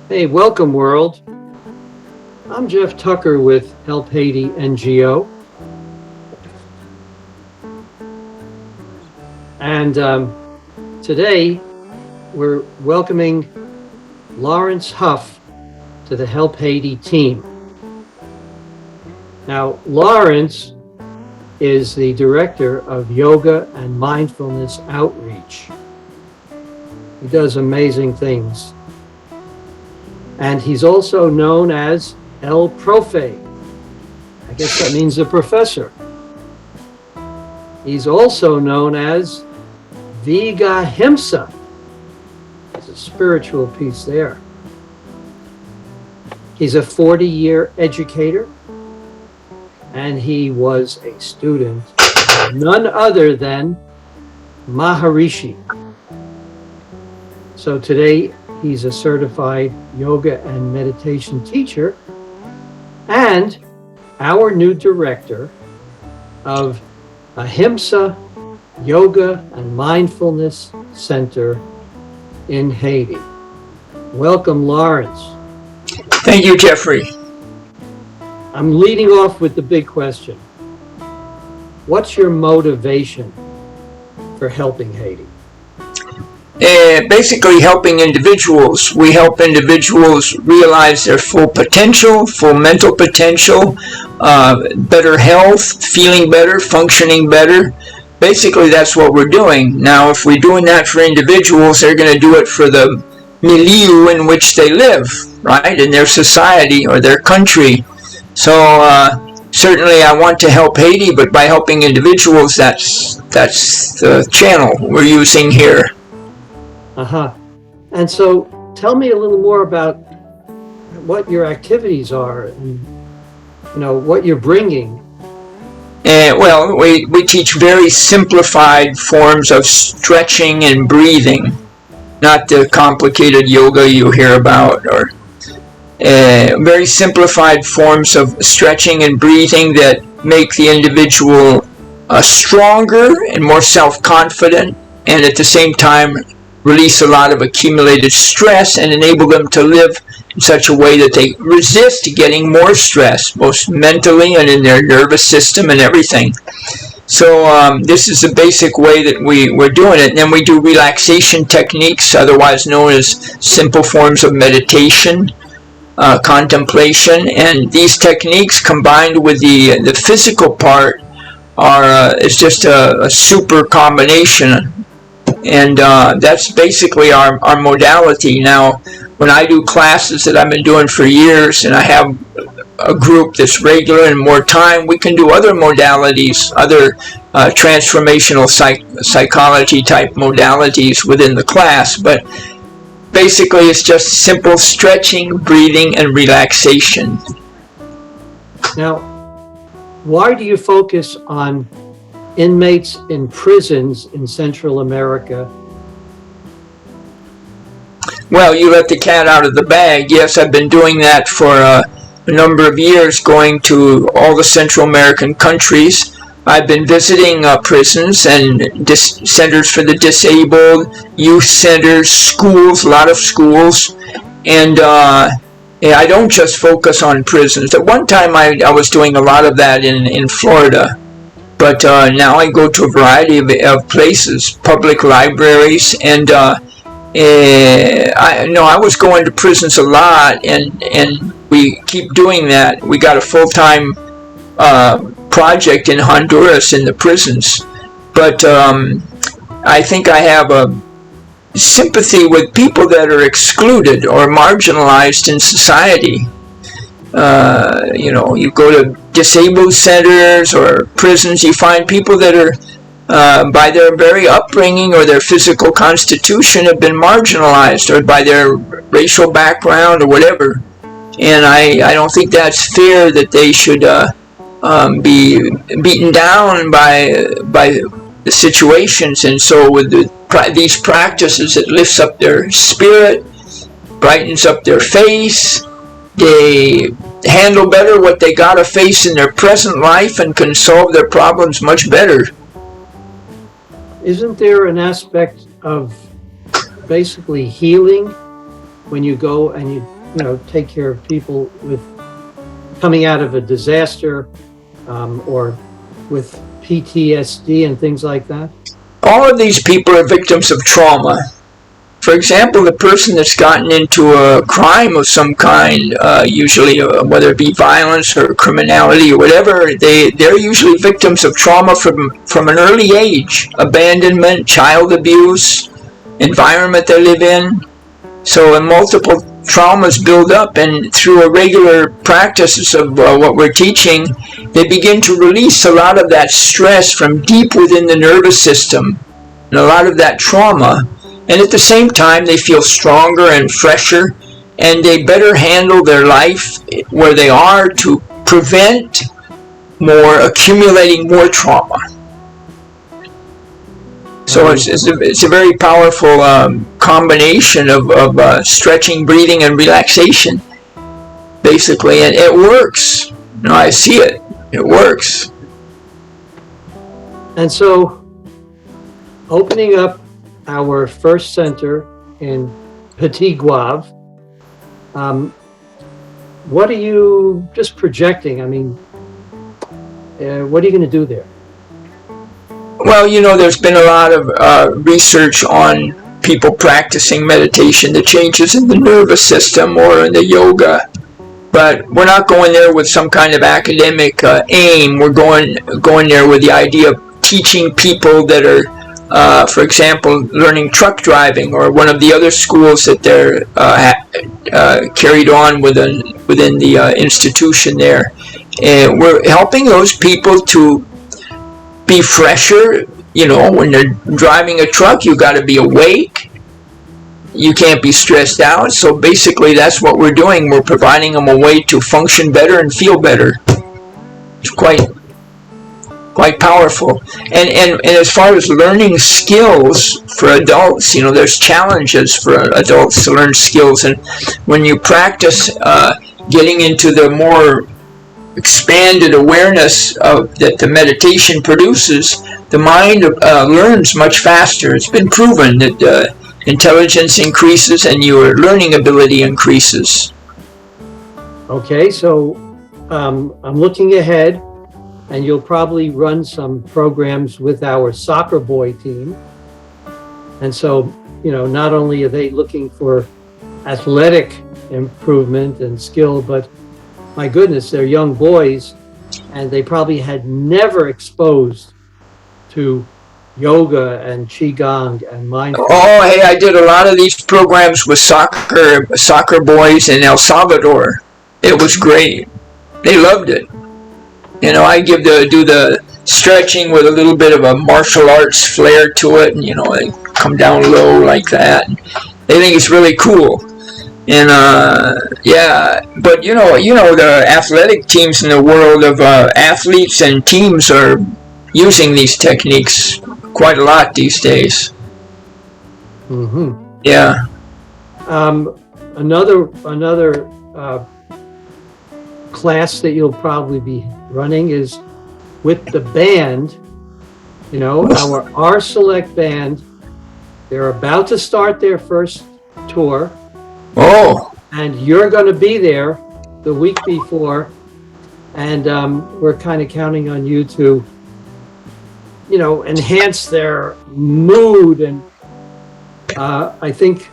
Hey, welcome world. I'm Jeff Tucker with Help Haiti NGO. And today we're welcoming Lawrence Huff to the Help Haiti team. Now, Lawrence is the director of yoga and mindfulness outreach. He does amazing things. And he's also known as El Profe. I guess that means the professor. He's also known as Ahimsa. There's a spiritual piece there. He's a 40-year educator, and he was a student of none other than Maharishi. So today, he's a certified yoga and meditation teacher and our new director of Ahimsa Yoga and Mindfulness Center in Haiti. Welcome, Lawrence. Thank you, Jeffrey. I'm leading off with the big question. What's your motivation for helping Haiti? Basically helping individuals. We help individuals realize their full potential, full mental potential, better health, feeling better, functioning better. Basically, that's what we're doing. Now, if we're doing that for individuals, they're going to do it for the milieu in which they live, right? In their society or their country. So, certainly I want to help Haiti, but by helping individuals, that's the channel we're using here. And so tell me a little more about what your activities are and, what you're bringing. Well, we teach very simplified forms of stretching and breathing, not the complicated yoga you hear about, or very simplified forms of stretching and breathing that make the individual stronger and more self-confident, and at the same time release a lot of accumulated stress and enable them to live in such a way that they resist getting more stress, both mentally and in their nervous system and everything. So this is the basic way that we're doing it. And then we do relaxation techniques, otherwise known as simple forms of meditation, contemplation. And these techniques combined with the physical part is just a super combination. And that's basically our modality. Now, when I do classes that I've been doing for years, and I have a group that's regular and more time, we can do other modalities, other transformational psychology type modalities within the class. But basically, it's just simple stretching, breathing, and relaxation. Now, why do you focus on inmates in prisons in Central America? Well, you let the cat out of the bag. Yes, I've been doing that for a number of years, going to all the Central American countries. I've been visiting prisons and centers for the disabled, youth centers, schools, a lot of schools. And I don't just focus on prisons. At one time, I was doing a lot of that in Florida. But now I go to a variety of places, public libraries, and I was going to prisons a lot, and we keep doing that. We got a full-time project in Honduras in the prisons. But I think I have a sympathy with people that are excluded or marginalized in society. You go to disabled centers or prisons, you find people that are, by their very upbringing or their physical constitution, have been marginalized, or by their racial background or whatever. And I don't think that's fair that they should be beaten down by the situations. And so with these practices, it lifts up their spirit, brightens up their face. They handle better what they gotta face in their present life and can solve their problems much better. Isn't there an aspect of basically healing when you go and you take care of people with coming out of a disaster or with PTSD and things like that? All of these people are victims of trauma. For example, the person that's gotten into a crime of some kind, usually whether it be violence or criminality or whatever, they're usually victims of trauma from an early age. Abandonment, child abuse, environment they live in. So multiple traumas build up, and through a regular practices of what we're teaching, they begin to release a lot of that stress from deep within the nervous system and a lot of that trauma. And at the same time, they feel stronger and fresher, and they better handle their life where they are to prevent more accumulating more trauma. So it's a very powerful combination of stretching, breathing, and relaxation, basically, and it works. I see it. It works. And so, opening up our first center in Petit Goâve, what are you just projecting? I mean, what are you going to do there? Well, there's been a lot of research on people practicing meditation, the changes in the nervous system or in the yoga. But we're not going there with some kind of academic aim. We're going there with the idea of teaching people that are, for example, learning truck driving, or one of the other schools that they're carried on within the institution there. And we're helping those people to be fresher. When they're driving a truck, you got to be awake. You can't be stressed out. So basically, that's what we're doing. We're providing them a way to function better and feel better. It's quite powerful. And as far as learning skills for adults, there's challenges for adults to learn skills. And when you practice getting into the more expanded awareness that the meditation produces, the mind learns much faster. It's been proven that intelligence increases and your learning ability increases. Okay, so I'm looking ahead, and you'll probably run some programs with our soccer boy team. And so, not only are they looking for athletic improvement and skill, but my goodness, they're young boys, and they probably had never exposed to yoga and qigong and mindfulness. Oh, hey, I did a lot of these programs with soccer boys in El Salvador. It was great. They loved it. I do the stretching with a little bit of a martial arts flair to it, and they come down low like that. They think it's really cool. And yeah, but the athletic teams in the world of athletes and teams are using these techniques quite a lot these days. Mm-hmm. Yeah. Another class that you'll probably be running is with the band. Our Select band. They're about to start their first tour. Oh. And you're going to be there the week before, and we're kind of counting on you to, enhance their mood. And I think,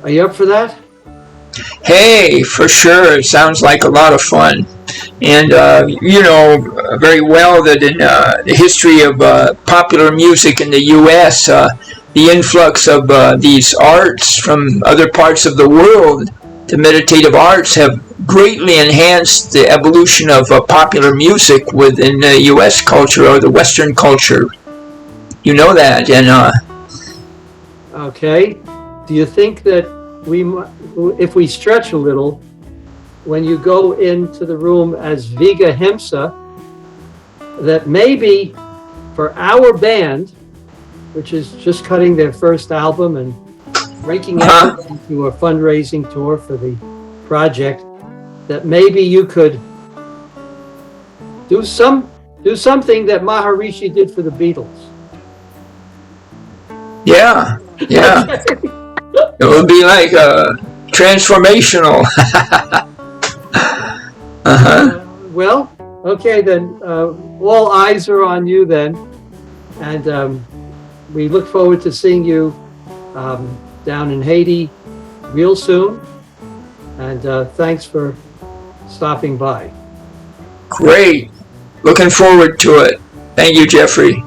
are you up for that? Hey, for sure. It sounds like a lot of fun. And you know very well that in the history of popular music in the U.S., the influx of these arts from other parts of the world, the meditative arts, have greatly enhanced the evolution of popular music within the U.S. culture or the Western culture. You know that, and okay. Do you think that if we stretch a little, when you go into the room as VeganMan, that maybe for our band, which is just cutting their first album and breaking out into a fundraising tour for the project, that maybe you could do something that Maharishi did for the Beatles? yeah. It will be like transformational. Well, okay then. All eyes are on you then, and we look forward to seeing you down in Haiti real soon. And thanks for stopping by. Great. Looking forward to it. Thank you, Jeffrey.